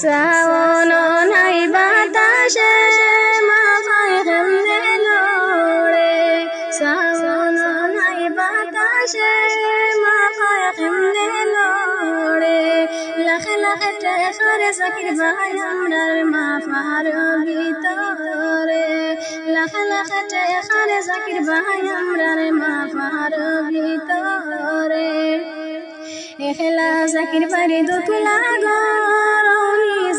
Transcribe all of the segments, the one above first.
শ্রাবণ নাই বাতাসে মাথায় কেমনে লড়ে, শ্রাবণ নাই বাতাসে মাথায় কেমনে লড়ে। লাখ লাখ টাকার জাকির ভাই আমরার মাথার ভিতরে, লাখ লাখ টাকার জাকির ভাই আমরার মাথার ভিতরে। এখলা জাকির বাড়ি দুতলা ঘর,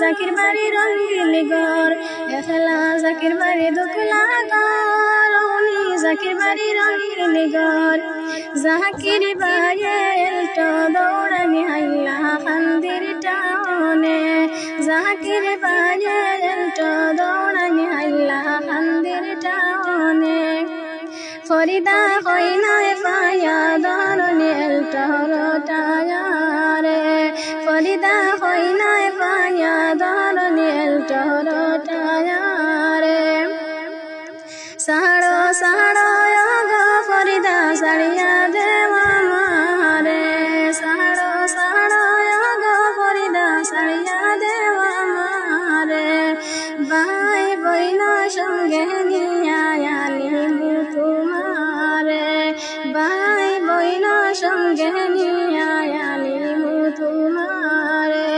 জাকির বাড়ি রঙ্গিল ঘর। এখলা জাকির বাড়ি দুতলা ঘর, জাকির বাড়ি রঙ্গিল ঘর। জাকির বাড়ি এলটো দৌড়ানি হাইলা খান্দির টানে, জাকির বাড়ি এলটো দৌড়ানি হাইলা খান্দির টানে। ফরিদা কইনায় পায়া দরনে এলটোর টায়ারে, ফরিদা কইনায় পায়া দরনে এলটোর টায়ারে। সাড়ো সাড়ো গো ফরিদা সাড়িয়া দেওয়া মারে, সাড়ো সাড়ো গো ফরিদা সাড়িয়া দেওয়া মারে। ভাই বইনা সঙ্গে নিয়া আনিমু তোমারে, ভাই বইনা সঙ্গে নিয়া আনিমু তোমারে।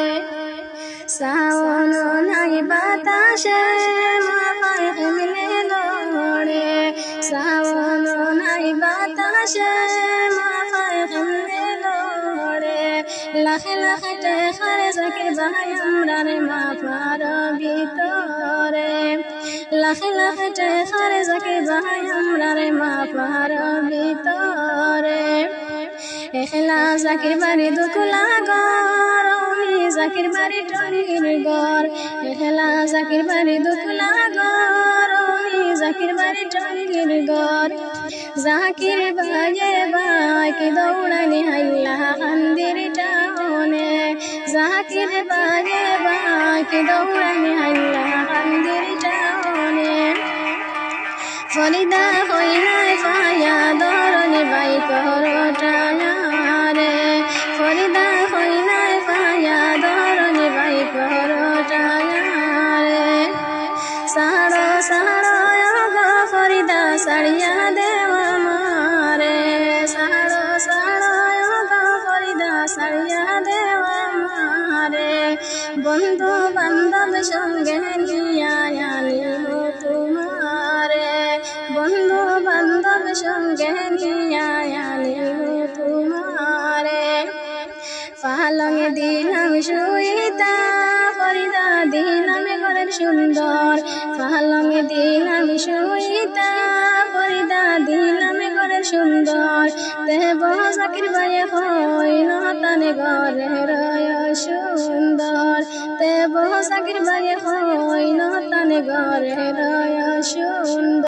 শ্রাবণ নাই বাতাসে মাথায় কেমনে লড়ে, শ্রাবণ নাই বাতাসে মাথায় কেমনে লড়ে। লাখ লাখ টাকার জাকির ভাই আমরার মাথার ভিতরে, লাখ লাখ টাকার জাকির ভাই আমরার মাথার ভিতরে। এখলা জাকির বাড়ি দুতলা ঘর, জাকির বাড়ি টঙ্গির ঘর। এখলা জাকির বাড়ি দুতলা ঘর, জাকির বাড়ি টঙ্গির ঘর। জাকির বাজে বাকি দৌড়ানি হাইলা খান্দির টানে, জাকির বাজে বাকি দৌড়ানি হাইলা খান্দির টানে। ফরিদা কইনায় পায়া দরনে বাইকর টায়ারে, ফরিদা কইনায় পায়া দরনে বাইকর টায়ারে। সাড়ো সাড়ো গো ফরিদা সাড়িয়া দেওয়া মারে, সাড়ো সাড়ো গো ফরিদা সাড়িয়া দেওয়া মারে। বন্ধু বান্ধব সঙ্গে নিয়া আনিমু তোমারে, বন্ধু বান্ধব সঙ্গে নিয়া আনিমু তোমারে। পালং দিলাম শুইতা ফরিদা দিলাম ঘরের সুন্দর, পালং দিলাম শুইতা ফরিদা দিলাম ঘরের সুন্দর। দেব জাকির ভাই হইল তানে ঘরের সুন্দর, দেব জাকির ভাই হইল তানে ঘরের সুন্দর।